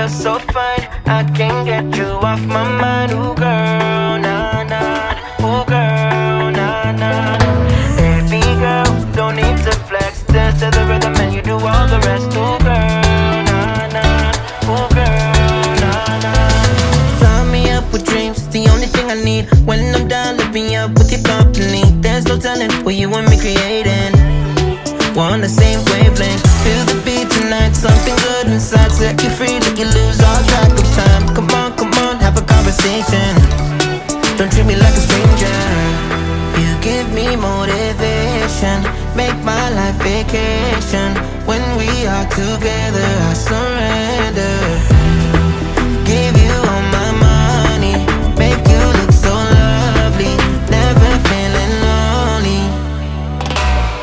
you're so fine, I can't get you off my mind. Ooh girl, nah nah. Ooh girl, nah nah. Baby girl, don't need to flex. Dance to the rhythm and you do all the rest. Ooh girl, nah nah. Ooh girl, nah nah. Fly me up with dreams, the only thing I need. When I'm done, lift me up with your company. There's no telling what you and me creating. We're on the same wavelength. Feel the beat tonight, something good inside. Set you free, let you lose all track of time. Come on, have a conversation. Don't treat me like a stranger. You give me motivation, make my life vacation. When we are together, I surrender. Give you all my money, make you look so lovely. Never feeling lonely.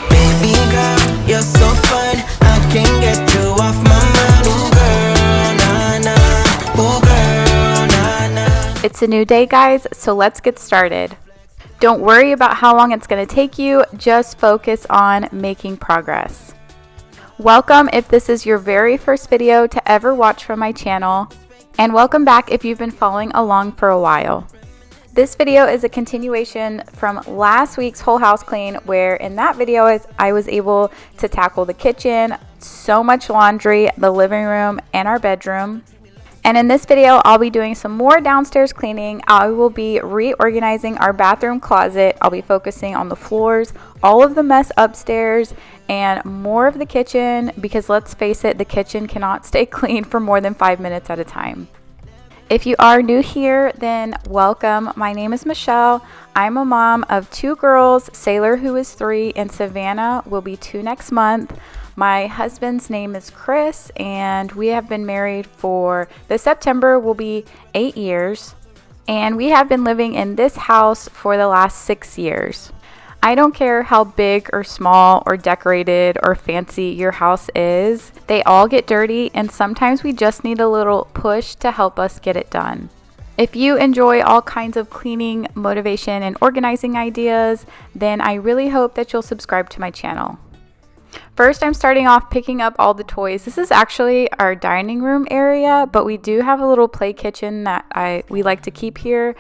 Baby girl, you're so fine, I can't get you off my mind. Ooh girl, nah nah. Ooh girl, nah nah. It's a new day, guys, so let's get started. Don't worry about how long it's going to take you, just focus on making progress. Welcome if this is your very first video to ever watch from my channel, and welcome back if you've been following along for a while. This video is a continuation from last week's whole house clean, where in that video I was able to tackle the kitchen, so much laundry, the living room, and our bedroom. And in this video, I'll be doing some more downstairs cleaning. I will be reorganizing our bathroom closet. I'll be focusing on the floors, all of the mess upstairs, and more of the kitchen, because let's face it, the kitchen cannot stay clean for more than 5 minutes at a time. If you are new here, then welcome. My name is Michelle. I'm a mom of 2 girls, Sailor, who is 3, and Savannah will be 2 next month. My husband's name is Chris, and we have been married for this September will be 8 years, and we have been living in this house for the last 6 years. I don't care how big or small or decorated or fancy your house is, they all get dirty, and sometimes we just need a little push to help us get it done. If you enjoy all kinds of cleaning, motivation, and organizing ideas, then I really hope that you'll subscribe to my channel. First, I'm starting off picking up all the toys. This is actually our dining room area, but we do have a little play kitchen that we like to keep here.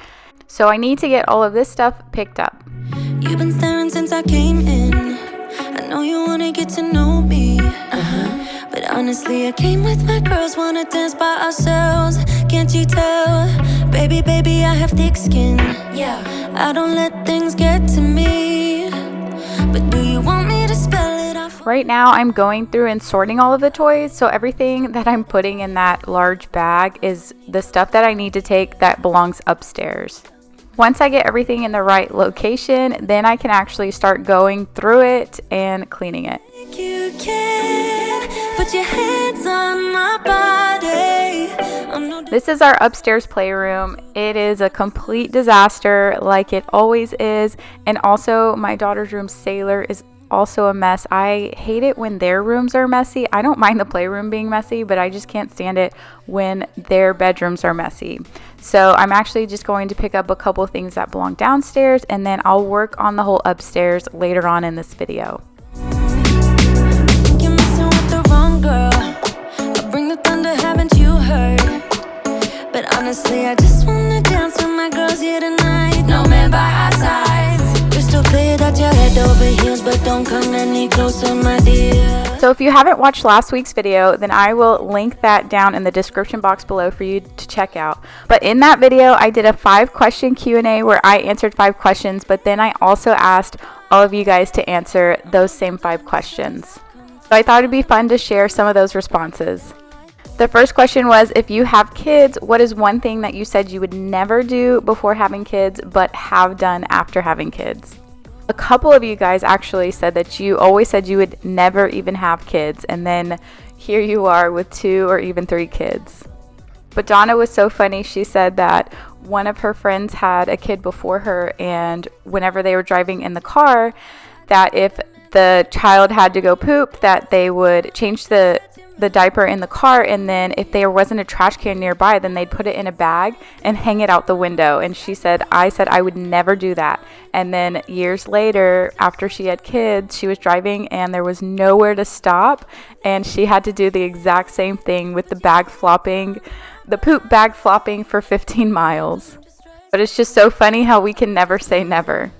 So I need to get all of this stuff picked up. You've been staring since I came in. I know you wanna get to know me. But honestly, I came with my girls, wanna dance by ourselves. Can't you tell? Baby, I have thick skin. Yeah, I don't let things get to me. But do you want me to spell it out? Right now, I'm going through and sorting all of the toys. So everything that I'm putting in that large bag is the stuff that I need to take that belongs upstairs. Once I get everything in the right location, then I can actually start going through it and cleaning it. You can put your hands on my body. This is our upstairs playroom. It is a complete disaster, like it always is. And also my daughter's room, Sailor, is also a mess. I hate it when their rooms are messy. I don't mind the playroom being messy, but I just can't stand it when their bedrooms are messy. So I'm actually just going to pick up a couple of things that belong downstairs, and then I'll work on the whole upstairs later on in this video. You're messing with the wrong girl. I bring the thunder, haven't you heard? But honestly, I just wanna dance with my girls here tonight. No man by our sides. Crystal clear that you're head over heels, but don't come any closer, my dear. So if you haven't watched last week's video, then I will link that down in the description box below for you to check out. But in that video, I did a 5-question Q&A where I answered 5 questions, but then I also asked all of you guys to answer those same 5 questions. So I thought it'd be fun to share some of those responses. The first question was, if you have kids, what is one thing that you said you would never do before having kids, but have done after having kids? A couple of you guys actually said that you always said you would never even have kids, and then here you are with 2 or even 3 kids. But Donna was so funny. She said that one of her friends had a kid before her, and whenever they were driving in the car, that if the child had to go poop, that they would change the the diaper in the car, and then if there wasn't a trash can nearby, then they'd put it in a bag and hang it out the window. And I said I would never do that. And then years later, after she had kids, she was driving and there was nowhere to stop, and she had to do the exact same thing with the poop bag flopping for 15 miles. But it's just so funny how we can never say never.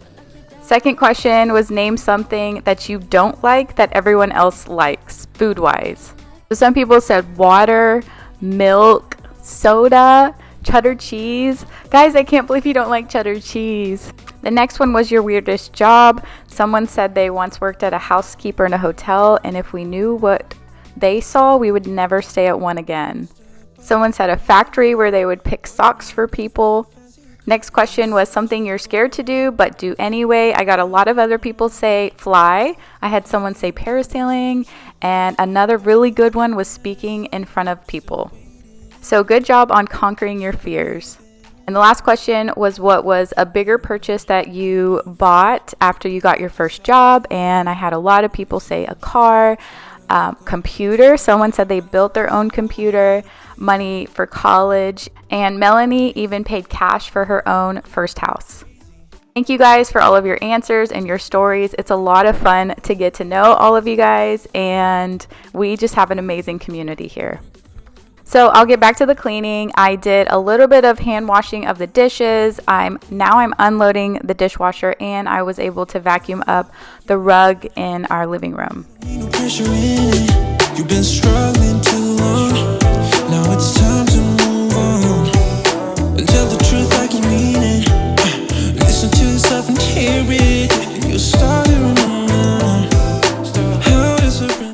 Second question was, name something that you don't like that everyone else likes, food-wise. So some people said water, milk, soda, cheddar cheese. Guys, I can't believe you don't like cheddar cheese. The next one was your weirdest job. Someone said they once worked at a housekeeper in a hotel, and if we knew what they saw, we would never stay at one again. Someone said a factory where they would pick socks for people. Next question was something you're scared to do but do anyway. I got a lot of other people say fly. I had someone say parasailing, and another really good one was speaking in front of people. So good job on conquering your fears. And the last question was, what was a bigger purchase that you bought after you got your first job? And I had a lot of people say a car, computer. Someone said they built their own computer, money for college, and Melanie even paid cash for her own first house. Thank you guys for all of your answers and your stories. It's a lot of fun to get to know all of you guys, and we just have an amazing community here. So I'll get back to the cleaning. I did a little bit of hand washing of the dishes. I'm unloading the dishwasher, and I was able to vacuum up the rug in our living room. No pressure in it. You've been struggling too long. Now it's time to move on. And tell the truth like you mean it. Listen to yourself and hear it. You'll start to remember.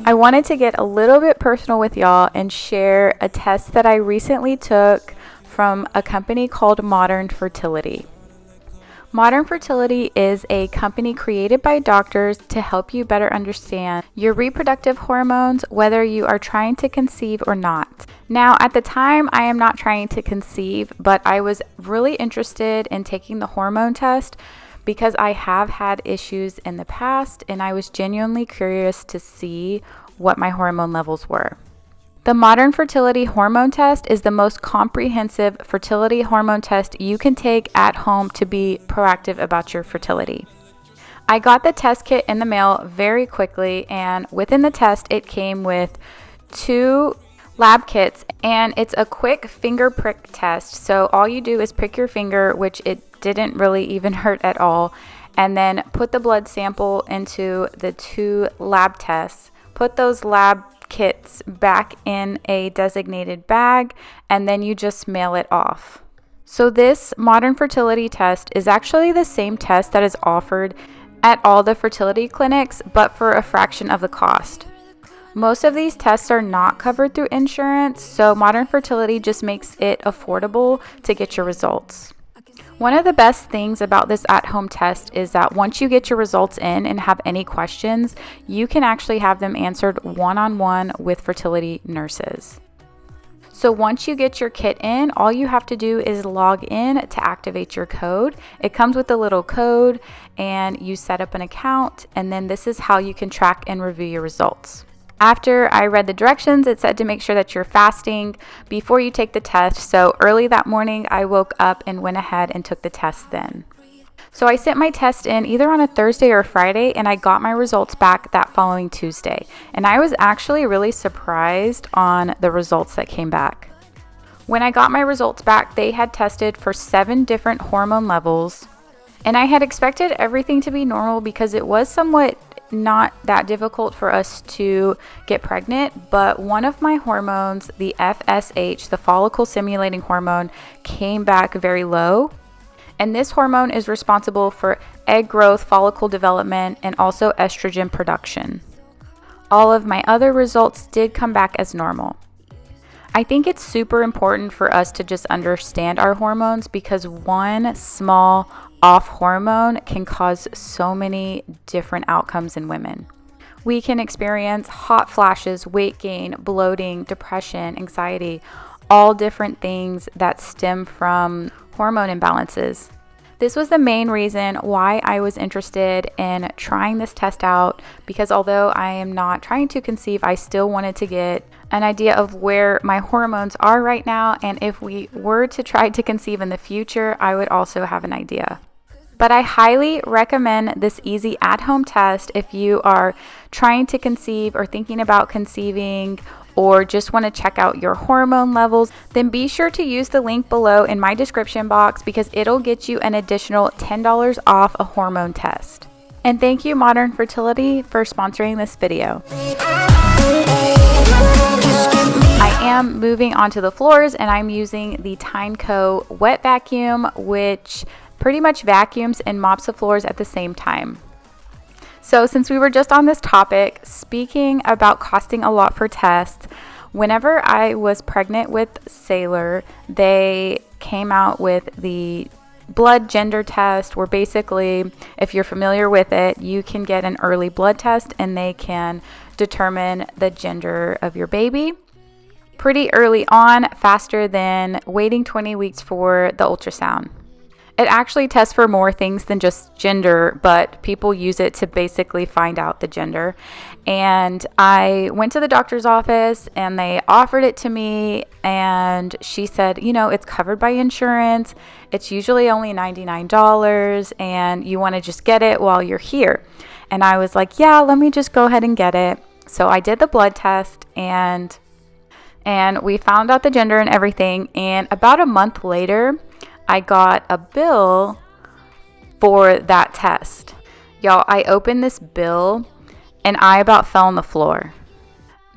I wanted to get a little bit personal with y'all and share a test that I recently took from a company called Modern Fertility. Modern Fertility is a company created by doctors to help you better understand your reproductive hormones, whether you are trying to conceive or not. Now, at the time, I am not trying to conceive, but I was really interested in taking the hormone test because I have had issues in the past, and I was genuinely curious to see what my hormone levels were. The Modern Fertility Hormone Test is the most comprehensive fertility hormone test you can take at home to be proactive about your fertility. I got the test kit in the mail very quickly, and within the test, it came with 2 lab kits, and it's a quick finger prick test. So all you do is prick your finger, which it didn't really even hurt at all, and then put the blood sample into the 2 lab tests, put those lab kits back in a designated bag, and then you just mail it off. So this Modern Fertility test is actually the same test that is offered at all the fertility clinics, but for a fraction of the cost. Most of these tests are not covered through insurance, so Modern Fertility just makes it affordable to get your results. One of the best things about this at-home test is that once you get your results in and have any questions, you can actually have them answered one-on-one with fertility nurses. So once you get your kit in, all you have to do is log in to activate your code. It comes with a little code, and you set up an account, and then this is how you can track and review your results. After I read the directions, it said to make sure that you're fasting before you take the test. So early that morning, I woke up and went ahead and took the test then. So I sent my test in either on a Thursday or a Friday, and I got my results back that following Tuesday. And I was actually really surprised on the results that came back. When I got my results back, they had tested for 7 different hormone levels. And I had expected everything to be normal because it was somewhat not that difficult for us to get pregnant, but one of my hormones, the FSH, the follicle stimulating hormone, came back very low. And this hormone is responsible for egg growth, follicle development, and also estrogen production. All of my other results did come back as normal. I think it's super important for us to just understand our hormones because one small off hormone can cause so many different outcomes in women. We can experience hot flashes, weight gain, bloating, depression, anxiety, all different things that stem from hormone imbalances. This was the main reason why I was interested in trying this test out, because although I am not trying to conceive, I still wanted to get an idea of where my hormones are right now, and if we were to try to conceive in the future, I would also have an idea. But I highly recommend this easy at-home test if you are trying to conceive or thinking about conceiving, or just want to check out your hormone levels. Then be sure to use the link below in my description box, because it'll get you an additional $10 off a hormone test. And thank you, Modern Fertility, for sponsoring this video. I am moving onto the floors, and I'm using the Tyneco wet vacuum, which pretty much vacuums and mops the floors at the same time. So since we were just on this topic, speaking about costing a lot for tests, whenever I was pregnant with Sailor, they came out with the blood gender test, where basically, if you're familiar with it, you can get an early blood test and they can determine the gender of your baby pretty early on, faster than waiting 20 weeks for the ultrasound. It actually tests for more things than just gender, but people use it to basically find out the gender. And I went to the doctor's office and they offered it to me, and she said, you know, it's covered by insurance. It's usually only $99 and you want to just get it while you're here. And I was like, yeah, let me just go ahead and get it. So I did the blood test and we found out the gender and everything. And about a month later, I got a bill for that test. Y'all, I opened this bill and I about fell on the floor.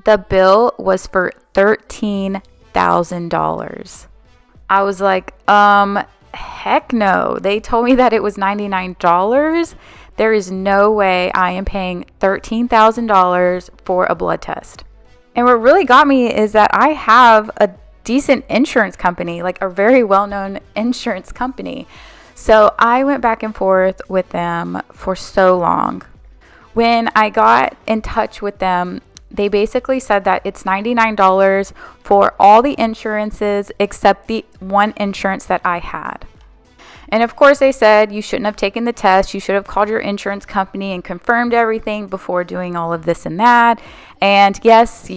The bill was for $13,000. I was like, heck no. They told me that it was $99. There is no way I am paying $13,000 for a blood test. And what really got me is that I have a decent insurance company, like a very well-known insurance company. So I went back and forth with them for so long. When I got in touch with them, they basically said that it's $99 for all the insurances except the one insurance that I had. And of course they said you shouldn't have taken the test. You should have called your insurance company and confirmed everything before doing all of this and that. And yes,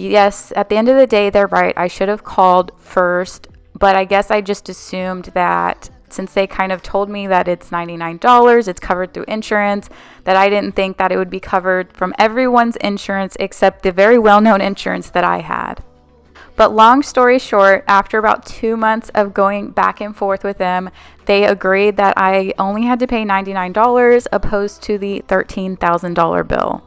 at the end of the day, they're right. I should have called first, but I guess I just assumed that since they kind of told me that it's $99, it's covered through insurance, that I didn't think that it would be covered from everyone's insurance except the very well-known insurance that I had. But long story short, after about 2 months of going back and forth with them, they agreed that I only had to pay $99 opposed to the $13,000 bill.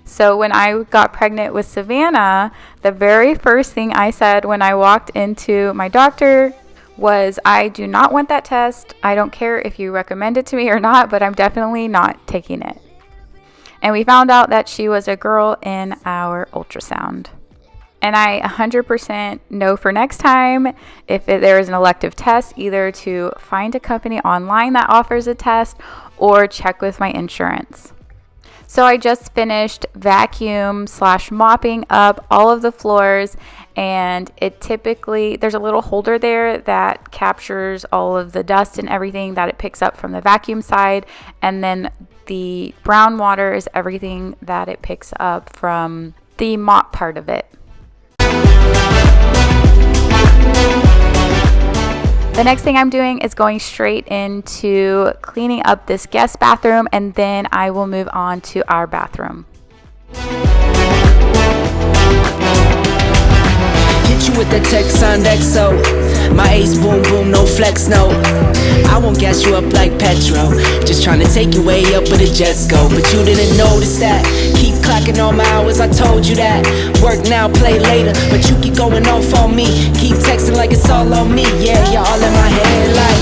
So when I got pregnant with Savannah, the very first thing I said when I walked into my doctor was, I do not want that test. I don't care if you recommend it to me or not, but I'm definitely not taking it. And we found out that she was a girl in our ultrasound. And I 100% know for next time, if there is an elective test, either to find a company online that offers a test or check with my insurance. So I just finished vacuum/mopping up all of the floors, and it typically, there's a little holder there that captures all of the dust and everything that it picks up from the vacuum side, and then the brown water is everything that it picks up from the mop part of it. The next thing I'm doing is going straight into cleaning up this guest bathroom, and then I will move on to our bathroom. Hit you with the Texan XO. My ace boom boom, no flex, no. I won't gas you up like petrol. Just trying to take you way up where the jets go. But you didn't notice that. Keep clocking all my hours, I told you that. Work now, play later. But you keep going off on me. Keep texting like it's all on me. Yeah, you're all in my head like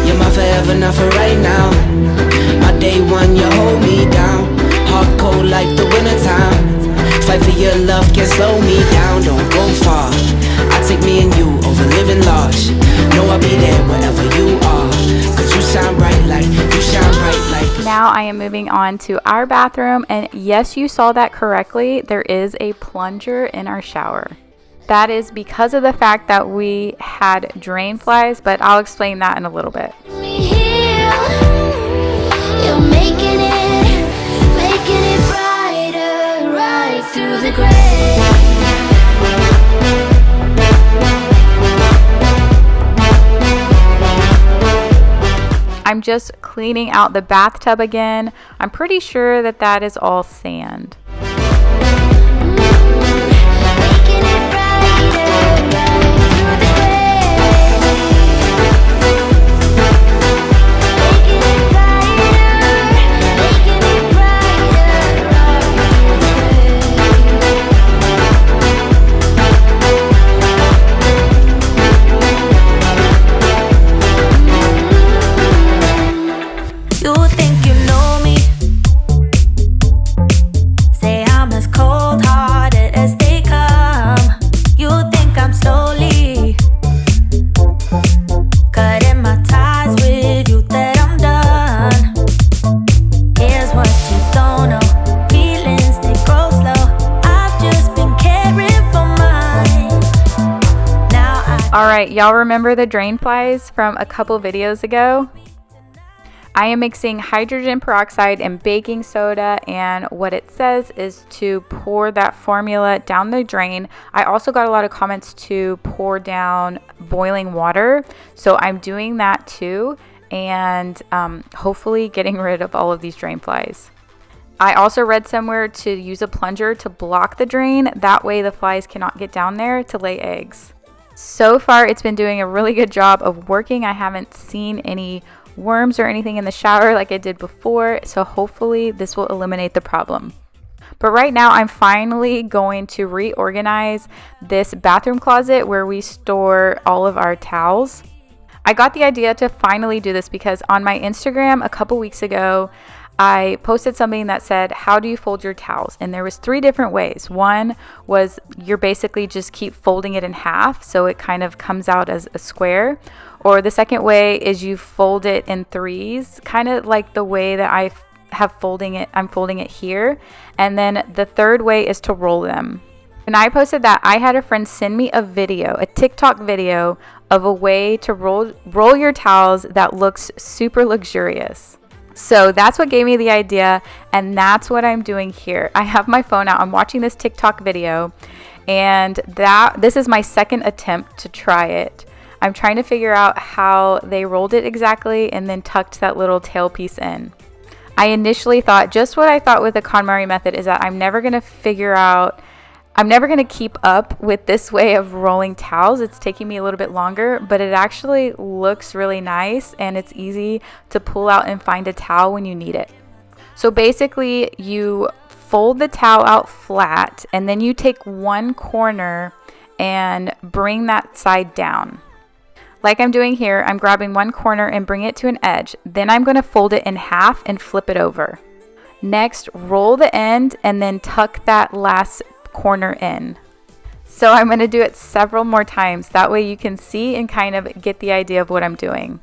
you're my forever, not for right now. My day one, you hold me down. Hard cold like the wintertime. Fight for your love, can't slow me down. Don't go far. I take me and you over living large. Know I'll be there wherever you are. Cause you shine bright like, you shine bright like. Now I am moving on to our bathroom, and yes, you saw that correctly. There is a plunger in our shower. That is because of the fact that we had drain flies, but I'll explain that in a little bit. You're making it brighter, right through the gray. I'm just cleaning out the bathtub again. I'm pretty sure that that is all sand. Alright, y'all remember the drain flies from a couple videos ago? I am mixing hydrogen peroxide and baking soda, and what it says is to pour that formula down the drain. I also got a lot of comments to pour down boiling water, so I'm doing that too, and hopefully getting rid of all of these drain flies. I also read somewhere to use a plunger to block the drain, that way the flies cannot get down there to lay eggs. So far, it's been doing a really good job of working. I haven't seen any worms or anything in the shower like I did before, so hopefully this will eliminate the problem. But right now, I'm finally going to reorganize this bathroom closet where we store all of our towels. I got the idea to finally do this because on my Instagram a couple weeks ago, I posted something that said, how do you fold your towels? And there was 3 different ways. One was you're basically just keep folding it in half so it kind of comes out as a square. Or the second way is you fold it in 3s, kind of like the way that I'm folding it here. And then the third way is to roll them. When I posted that, I had a friend send me a video, a TikTok video of a way to roll your towels that looks super luxurious. So that's what gave me the idea, and that's what I'm doing here. I have my phone out. I'm watching this TikTok video, and this is my second attempt to try it. I'm trying to figure out how they rolled it exactly and then tucked that little tail piece in. I initially thought just what I thought with the KonMari method is that I'm never going to keep up with this way of rolling towels. It's taking me a little bit longer, but it actually looks really nice and it's easy to pull out and find a towel when you need it. So basically you fold the towel out flat and then you take one corner and bring that side down. Like I'm doing here, I'm grabbing one corner and bring it to an edge. Then I'm going to fold it in half and flip it over. Next, roll the end and then tuck that last corner in. So I'm going to do it several more times. That way you can see and kind of get the idea of what I'm doing.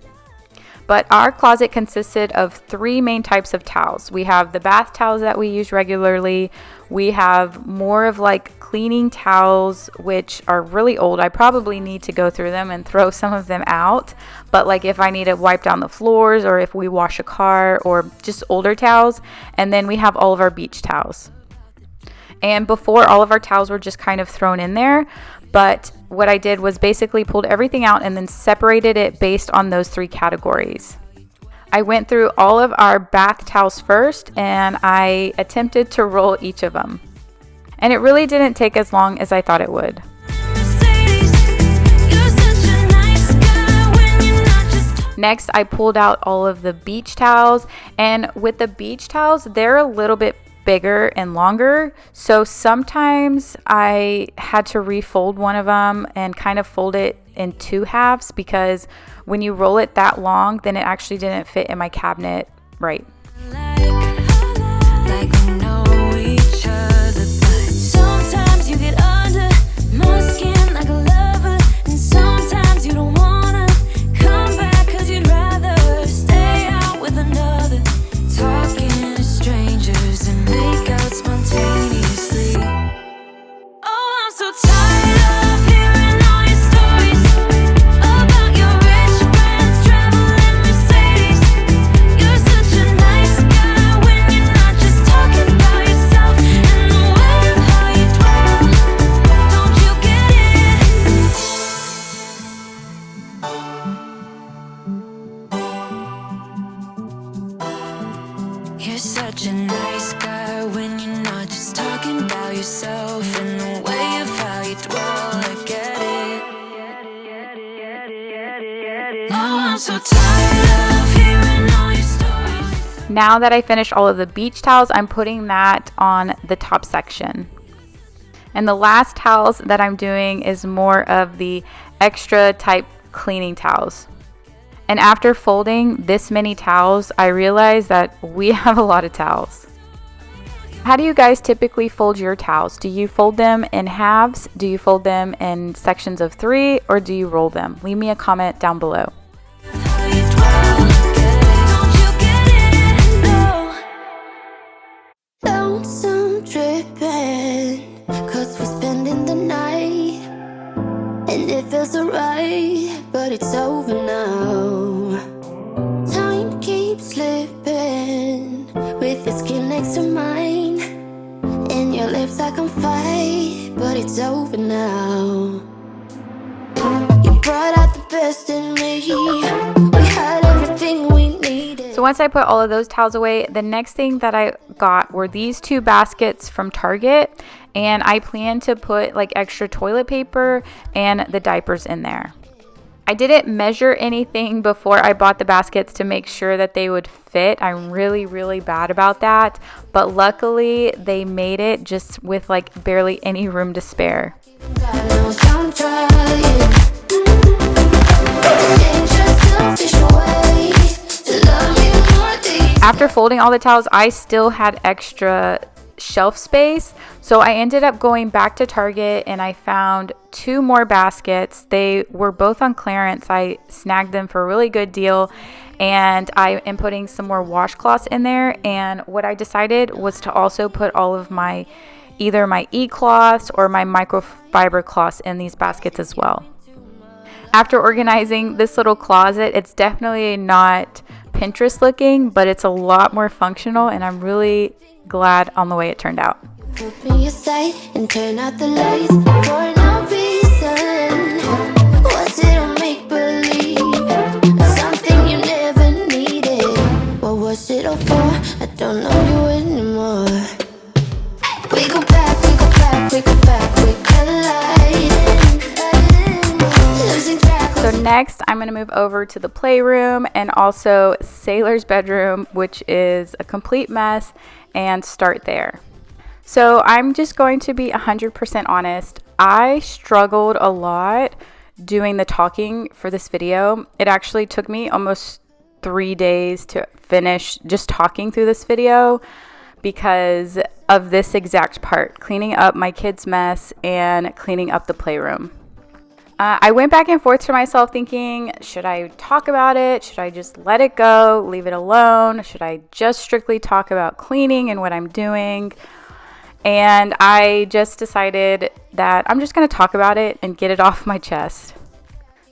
But our closet consisted of 3 main types of towels. We have the bath towels that we use regularly. We have more of like cleaning towels, which are really old. I probably need to go through them and throw some of them out. But like if I need to wipe down the floors or if we wash a car or just older towels. And then we have all of our beach towels. And before, all of our towels were just kind of thrown in there. But what I did was basically pulled everything out and then separated it based on those 3 categories. I went through all of our bath towels first and I attempted to roll each of them. And it really didn't take as long as I thought it would. Next, I pulled out all of the beach towels. And with the beach towels, they're a little bit bigger and longer, so sometimes I had to refold one of them and kind of fold it in 2 halves because when you roll it that long, then it actually didn't fit in my cabinet right. Like we know each other, but sometimes you get under my skin like a lover, and sometimes you don't wanna come back 'cause you'd rather stay out with another, talking to strangers and make out spontaneously. Oh, I'm so tired of hearing all your stories about your rich friends traveling Mercedes. You're such a nice guy when I'm so tired of hearing all your stories. Now that I finished all of the beach towels, I'm putting that on the top section. And the last towels that I'm doing is more of the extra type cleaning towels. And after folding this many towels, I realized that we have a lot of towels. How do you guys typically fold your towels? Do you fold them in halves? Do you fold them in sections of 3? Or do you roll them? Leave me a comment down below. Lonesome dripping, 'cause we're spending the night, and it feels alright, but it's over now. Time keeps slipping, with your skin next to mine, and your lips I can fight, but it's over now. You brought out the best in me, we had everything we needed. So once I put all of those towels away, the next thing that I got were these 2 baskets from Target, and I plan to put like extra toilet paper and the diapers in there. I didn't measure anything before I bought the baskets to make sure that they would fit. I'm really bad about that, but luckily they made it just with like barely any room to spare. God knows I'm trying. Change your selfish ways to love you more deep. After folding all the towels, I still had extra shelf space, so I ended up going back to Target and I found 2 more baskets. They were both on clearance. I snagged them for a really good deal, and I am putting some more washcloths in there. And what I decided was to also put all of my either my e-cloths or my microfiber cloths in these baskets as well. After organizing this little closet, it's definitely not Pinterest looking, but it's a lot more functional, and I'm really glad on the way it turned out. Put me aside and turn out the lights for no reason. Was it a make-believe? Something you never needed? What was it all for? I don't know you anymore. We go back, we go back, we go back, we colliding. Losing track. So next, I'm going to move over to the playroom and also Sailor's bedroom, which is a complete mess, and start there. So I'm just going to be 100% honest. I struggled a lot doing the talking for this video. It actually took me almost 3 days to finish just talking through this video because of this exact part, cleaning up my kids' mess and cleaning up the playroom. I went back and forth to myself thinking, should I talk about it? Should I just let it go, leave it alone? Should I just strictly talk about cleaning and what I'm doing? And I just decided that I'm just going to talk about it and get it off my chest.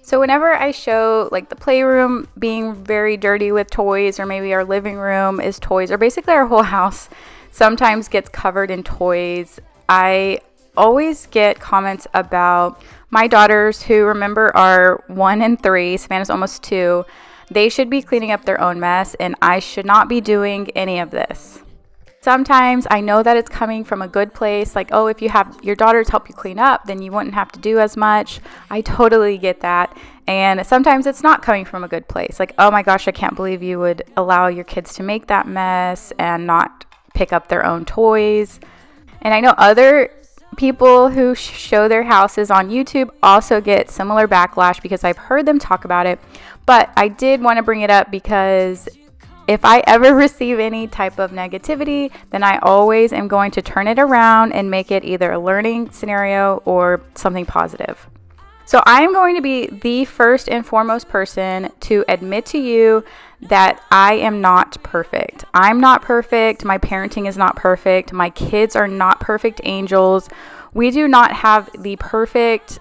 So whenever I show like the playroom being very dirty with toys, or maybe our living room is toys, or basically our whole house sometimes gets covered in toys, I always get comments about my daughters, who remember are 1 and 3, Savannah's almost 2, they should be cleaning up their own mess, and I should not be doing any of this. Sometimes I know that it's coming from a good place, like, oh, if you have your daughters help you clean up, then you wouldn't have to do as much. I totally get that. And sometimes it's not coming from a good place, like, oh my gosh, I can't believe you would allow your kids to make that mess and not pick up their own toys. And I know other people who show their houses on YouTube also get similar backlash because I've heard them talk about it, but I did want to bring it up because if I ever receive any type of negativity, then I always am going to turn it around and make it either a learning scenario or something positive. So I am going to be the first and foremost person to admit to you that I am not perfect. I'm not perfect. My parenting is not perfect. My kids are not perfect angels. We do not have the perfect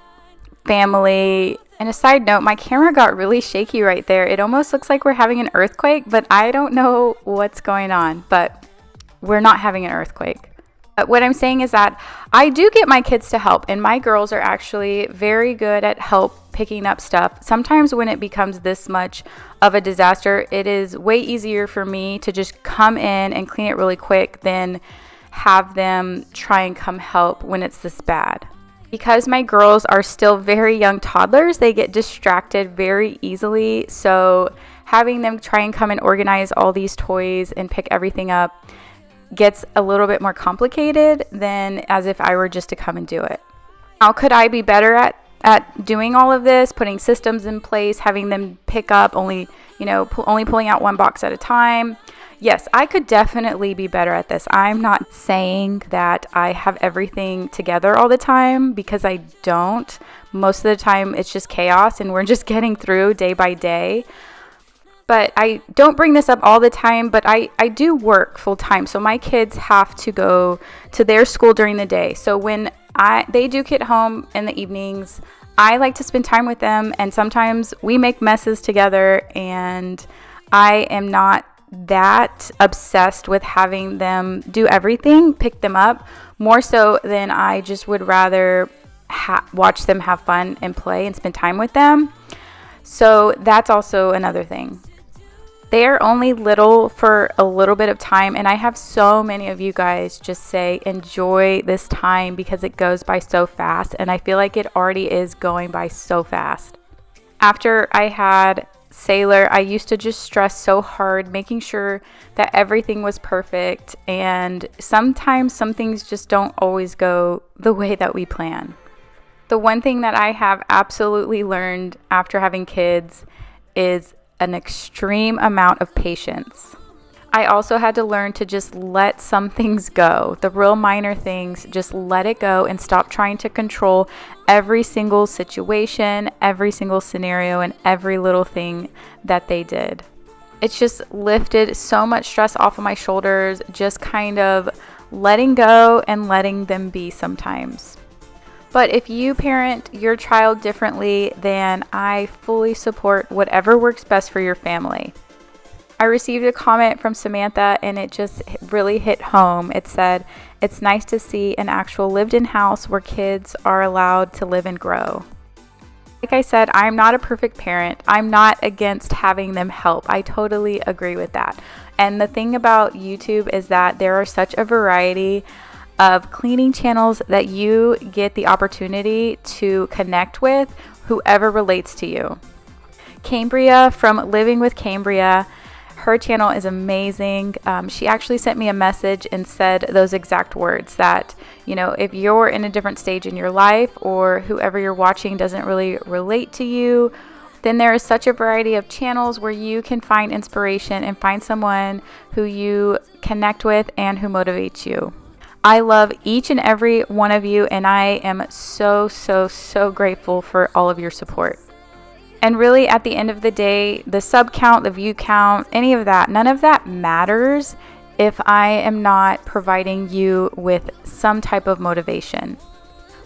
family. And a side note, my camera got really shaky right there. It almost looks like we're having an earthquake, but I don't know what's going on. But we're not having an earthquake. What I'm saying is that I do get my kids to help, and my girls are actually very good at help picking up stuff. Sometimes when it becomes this much of a disaster, it is way easier for me to just come in and clean it really quick than have them try and come help when it's this bad. Because my girls are still very young toddlers, they get distracted very easily. So having them try and come and organize all these toys and pick everything up gets a little bit more complicated than as if I were just to come and do it. How could I be better at doing all of this, putting systems in place, having them pick up only pulling out one box at a time? Yes, I could definitely be better at this. I'm not saying that I have everything together all the time, because I don't. Most of the time it's just chaos and we're just getting through day by day. But I don't bring this up all the time, but I do work full time. So my kids have to go to their school during the day. So when they do get home in the evenings, I like to spend time with them. And sometimes we make messes together, and I am not that obsessed with having them do everything, pick them up, more so than I just would rather watch them have fun and play and spend time with them. So that's also another thing. They are only little for a little bit of time, and I have so many of you guys just say enjoy this time because it goes by so fast, and I feel like it already is going by so fast. After I had Sailor, I used to just stress so hard making sure that everything was perfect, and sometimes some things just don't always go the way that we plan. The one thing that I have absolutely learned after having kids is an extreme amount of patience. I also had to learn to just let some things go. The real minor things, just let it go and stop trying to control every single situation, every single scenario, and every little thing that they did. It's just lifted so much stress off of my shoulders, just kind of letting go and letting them be sometimes. But if you parent your child differently, then I fully support whatever works best for your family. I received a comment from Samantha, and it just really hit home. It said, "It's nice to see an actual lived-in house where kids are allowed to live and grow." Like I said, I'm not a perfect parent. I'm not against having them help. I totally agree with that. And the thing about YouTube is that there are such a variety of cleaning channels that you get the opportunity to connect with whoever relates to you. Cambria from Living with Cambria, her channel is amazing. She actually sent me a message and said those exact words that, if you're in a different stage in your life or whoever you're watching doesn't really relate to you, then there is such a variety of channels where you can find inspiration and find someone who you connect with and who motivates you. I love each and every one of you, and I am so, so, so grateful for all of your support. And really, at the end of the day, the sub count, the view count, any of that, none of that matters if I am not providing you with some type of motivation.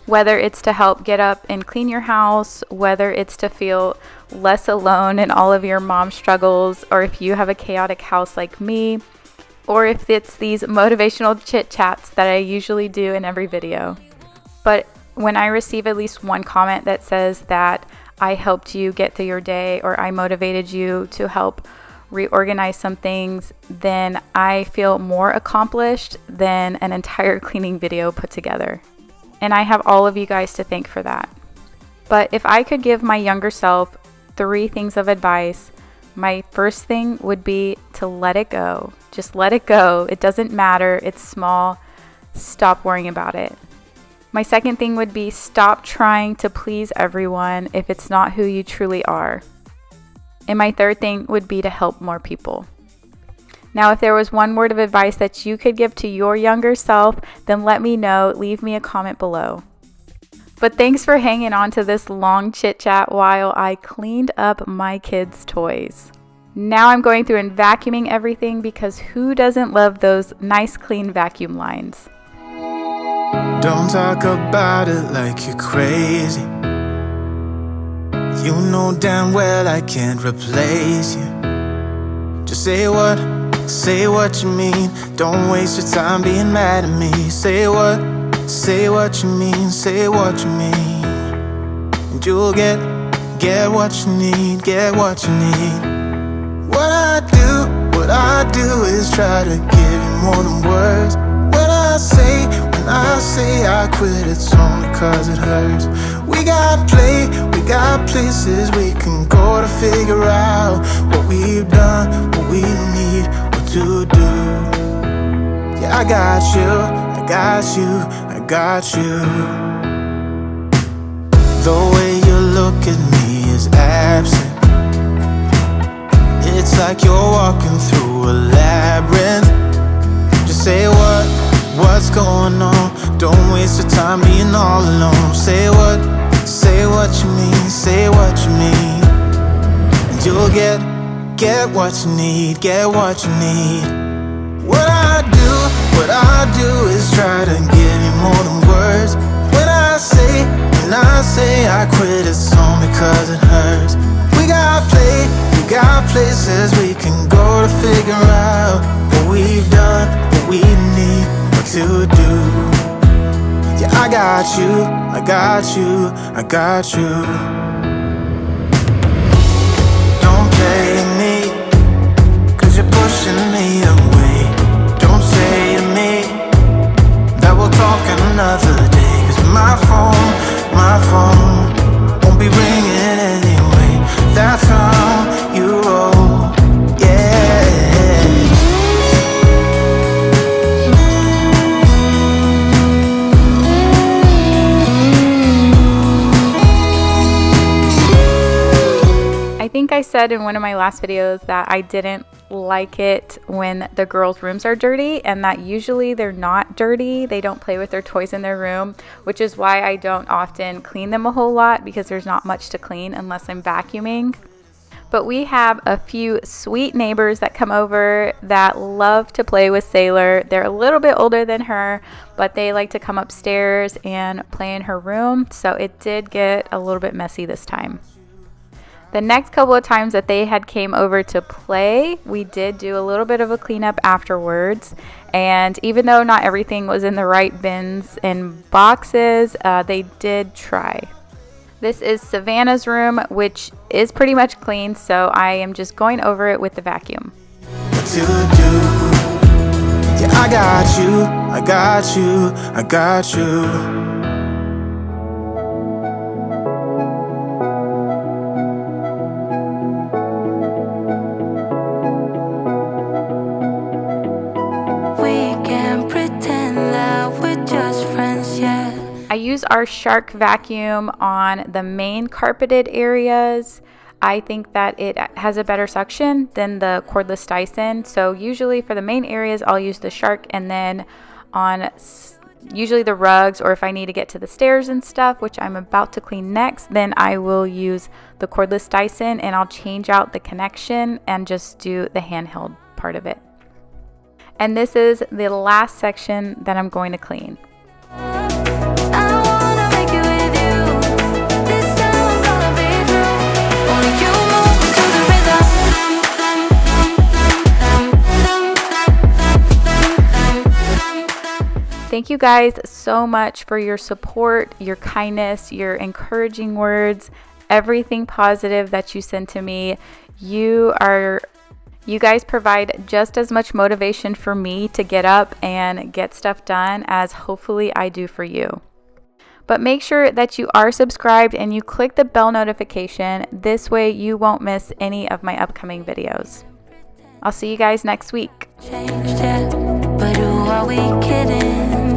Whether it's to help get up and clean your house, whether it's to feel less alone in all of your mom struggles, or if you have a chaotic house like me, or if it's these motivational chit chats that I usually do in every video. But when I receive at least one comment that says that I helped you get through your day, or I motivated you to help reorganize some things, then I feel more accomplished than an entire cleaning video put together. And I have all of you guys to thank for that. But if I could give my younger self 3 things of advice, my first thing would be to let it go. Just let it go. It doesn't matter. It's small. Stop worrying about it. My second thing would be stop trying to please everyone if it's not who you truly are. And my third thing would be to help more people. Now, if there was one word of advice that you could give to your younger self, then let me know. Leave me a comment below. But thanks for hanging on to this long chit chat while I cleaned up my kids' toys. Now I'm going through and vacuuming everything, because who doesn't love those nice clean vacuum lines? Don't talk about it like you're crazy. You know damn well I can't replace you. Just say what you mean. Don't waste your time being mad at me. Say what you mean. Say what you mean. And you'll get what you need. Get what you need. What I do is try to give you more than words. When When I say I quit, it's only cause it hurts. We got places we can go to figure out what we've done, what we need, what to do. Yeah, I got you, I got you, I got you. The way you look at me is absent. It's like you're walking through a labyrinth. Just say what's going on? Don't waste your time being all alone. Say what you mean, say what you mean. And you'll get what you need, get what you need. What I do is try to give you more than words. When I say I quit, it's only cause it hurts. We got places we can go to figure out what we've done, what we need, what to do. Yeah, I got you, I got you, I got you. Don't play me, cause you're pushing me away. Don't say to me that we'll talk another day. Cause my phone won't be ringing anyway. That's how you roll, yeah. I think I said in one of my last videos that I didn't like it when the girls' rooms are dirty, and that usually they're not dirty. They don't play with their toys in their room, which is why I don't often clean them a whole lot, because there's not much to clean unless I'm vacuuming. But we have a few sweet neighbors that come over that love to play with Sailor. They're a little bit older than her, but they like to come upstairs and play in her room, so it did get a little bit messy this time. The next couple of times that they had came over to play, we did do a little bit of a cleanup afterwards. And even though not everything was in the right bins and boxes, they did try. This is Savannah's room, which is pretty much clean, so I am just going over it with the vacuum. Yeah, I got you, I got you, I got you. I use our Shark vacuum on the main carpeted areas. I think that it has a better suction than the cordless Dyson. So usually for the main areas, I'll use the Shark, and then on usually the rugs, or if I need to get to the stairs and stuff, which I'm about to clean next, then I will use the cordless Dyson, and I'll change out the connection and just do the handheld part of it. And this is the last section that I'm going to clean. Thank you guys so much for your support, your kindness, your encouraging words, everything positive that you send to me. You guys provide just as much motivation for me to get up and get stuff done as hopefully I do for you. But make sure that you are subscribed and you click the bell notification. This way you won't miss any of my upcoming videos. I'll see you guys next week. Changed it, but who are we kidding?